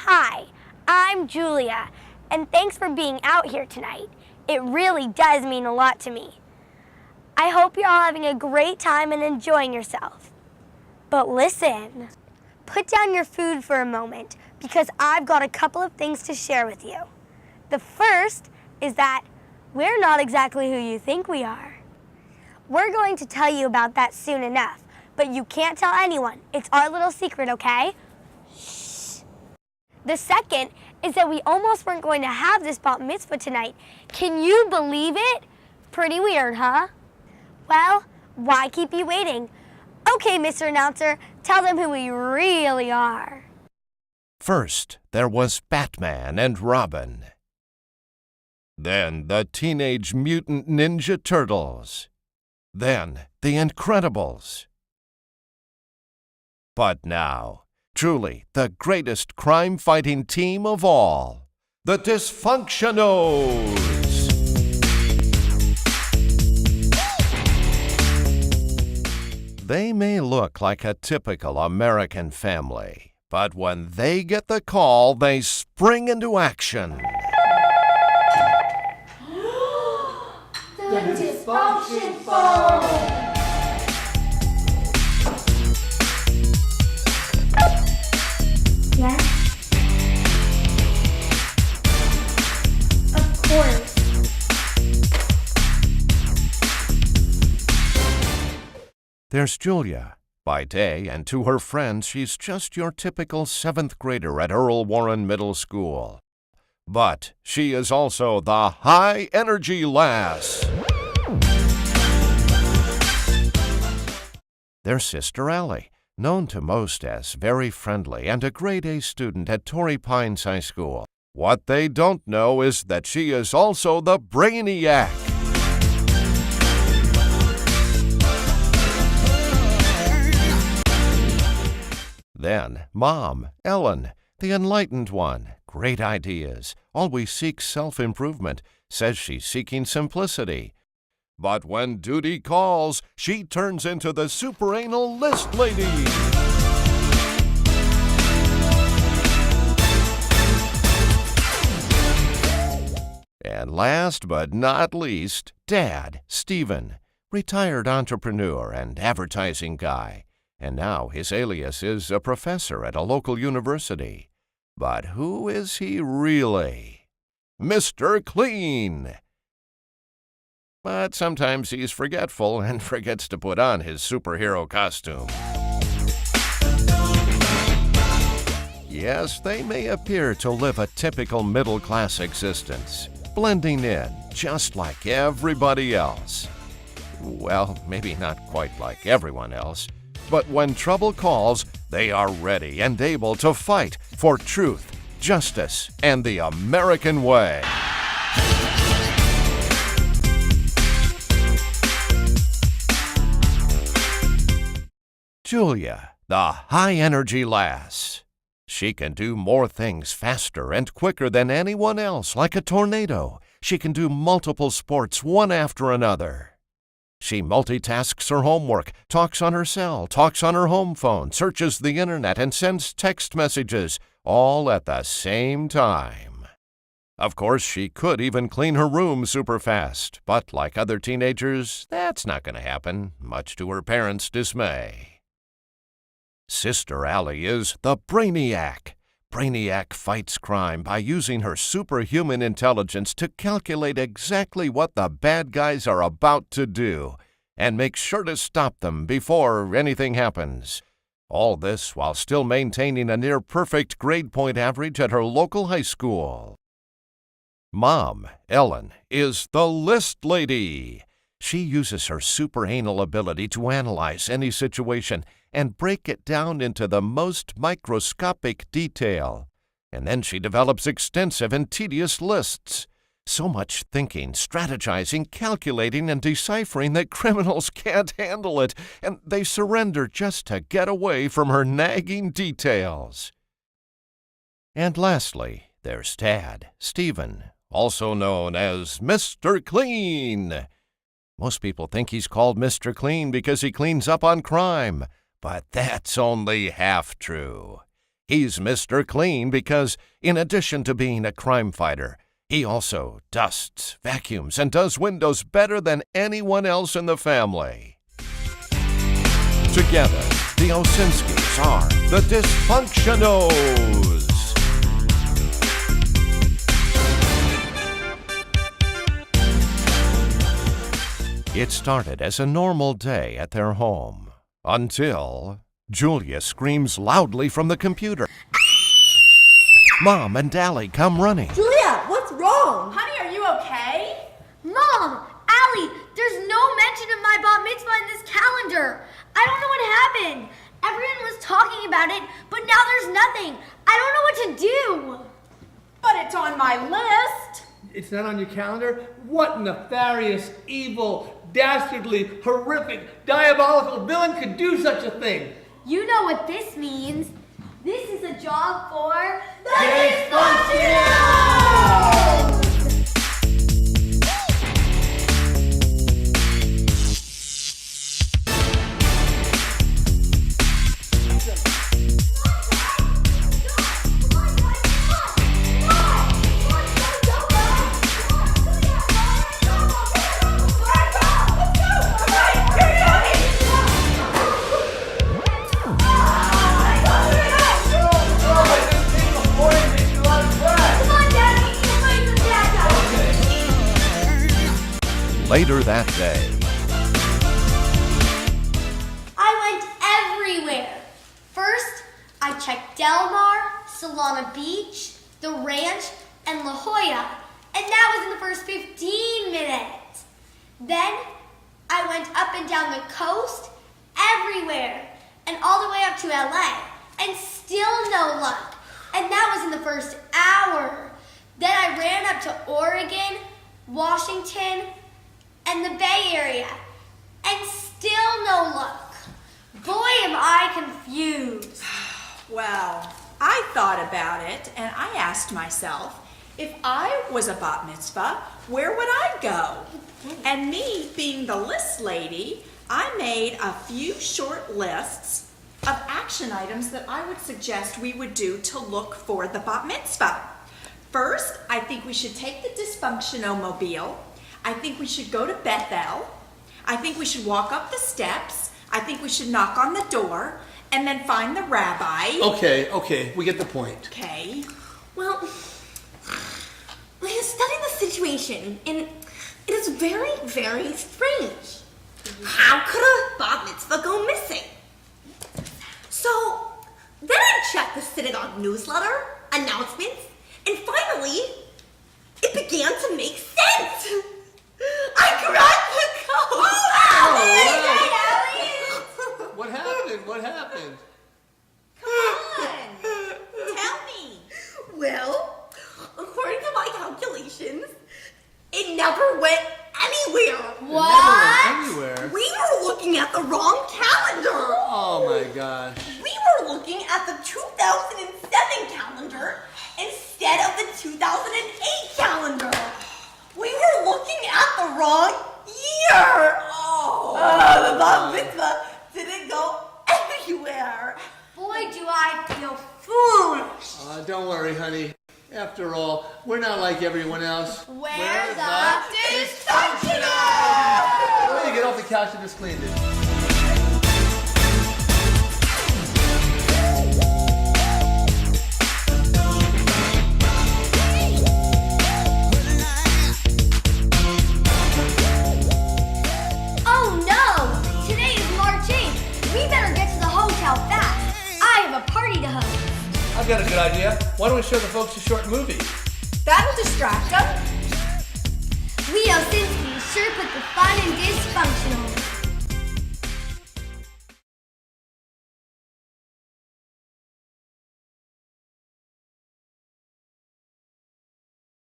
Hi, I'm Julia, and thanks for being out here tonight. It really does mean a lot to me. I hope you're all having a great time and enjoying yourself. But listen, put down your food for a moment because I've got a couple of things to share with you. The first is that we're not exactly who you think we are. We're going to tell you about that soon enough, but you can't tell anyone. It's our little secret, okay? Shh. The second is that we almost weren't going to have this bat mitzvah tonight. Can you believe it? Pretty weird, huh? Well, why keep you waiting? Okay, Mr. Announcer, tell them who we really are. First, there was Batman and Robin. Then the Teenage Mutant Ninja Turtles. Then the Incredibles. But now, truly the greatest crime-fighting team of all, the Dysfunctionals. They may look like a typical American family, but when they get the call, they spring into action. The dysfunctional. Yes? Of course. There's Julia. By day and to her friends, she's just your typical 7th grader at Earl Warren Middle School. But she is also the high-energy lass. There's Sister Allie, known to most as very friendly and a grade A student at Torrey Pines High School. What they don't know is that she is also the brainiac. Then, Mom, Ellen, the enlightened one, great ideas, always seeks self-improvement, says she's seeking simplicity. But when duty calls, she turns into the super anal list lady. And last but not least, Dad, Stephen, retired entrepreneur and advertising guy. And now his alias is a professor at a local university. But who is he really? Mr. Clean! But sometimes he's forgetful and forgets to put on his superhero costume. Yes, they may appear to live a typical middle-class existence, blending in just like everybody else. Well, maybe not quite like everyone else. But when trouble calls, they are ready and able to fight for truth, justice, and the American way. Julia, the high-energy lass. She can do more things faster and quicker than anyone else, like a tornado. She can do multiple sports one after another. She multitasks her homework, talks on her cell, talks on her home phone, searches the internet, and sends text messages, all at the same time. Of course, she could even clean her room super fast, but like other teenagers, that's not going to happen, much to her parents' dismay. Sister Allie is the brainiac. Brainiac fights crime by using her superhuman intelligence to calculate exactly what the bad guys are about to do and make sure to stop them before anything happens. All this while still maintaining a near-perfect grade point average at her local high school. Mom, Ellen, is the list lady. She uses her super anal ability to analyze any situation and break it down into the most microscopic detail. And then she develops extensive and tedious lists. So much thinking, strategizing, calculating, and deciphering that criminals can't handle it, and they surrender just to get away from her nagging details. And lastly, there's Dad, Stephen, also known as Mr. Clean. Most people think he's called Mr. Clean because he cleans up on crime. But that's only half true. He's Mr. Clean because, in addition to being a crime fighter, he also dusts, vacuums, and does windows better than anyone else in the family. Together, the Osinskis are the Dysfunctionals. It started as a normal day at their home until Julia screams loudly from the computer. Mom and Allie come running. Julia, what's wrong? Honey, are you okay? Mom, Allie, there's no mention of my bat mitzvah in this calendar. I don't know what happened. Everyone was talking about it, but now there's nothing. I don't know what to do. But it's on my list. It's not on your calendar? What nefarious, evil, dastardly, horrific, diabolical villain could do such a thing? You know what this means. This is a job for the Dysfunctional! Later that day, I went everywhere. First, I checked Del Mar, Solana Beach, the Ranch, and La Jolla, and that was in the first 15 minutes. Then, I went up and down the coast, everywhere, and all the way up to LA, and still no luck. And that was in the first hour. Then I ran up to Oregon, Washington, and the Bay Area, and still no luck. Boy, am I confused. Well, I thought about it and I asked myself, if I was a bat mitzvah, where would I go? And me being the list lady, I made a few short lists of action items that I would suggest we would do to look for the bat mitzvah. First, I think we should take the dysfunctional mobile. I think we should go to Bethel. I think we should walk up the steps. I think we should knock on the door and then find the rabbi. Okay, we get the point. Okay. Well, I have studied the situation, and it is very, very strange. How could a bat mitzvah go missing? So, then I checked the synagogue newsletter, announcements, and finally, it began to make sense. I cracked the code! What happened? What happened? Come on, tell me. Well, according to my calculations, it never went anywhere. What? Anywhere? We were looking at the wrong calendar. Oh my gosh. We were looking at the 2007 calendar instead of the 2008 calendar. We were looking at the wrong year. The bat mitzvah didn't go anywhere. Boy, do I feel foolish. Don't worry, honey. After all, we're not like everyone else. We're the Dysfunctional! Why don't you get off the couch and just clean it? Oh no! Today is March 8th. We better get to the hotel fast. I have a party to host. I've got a good idea. Why don't we show the folks a short movie? That'll distract them. We Osinskis sure put the fun in dysfunctional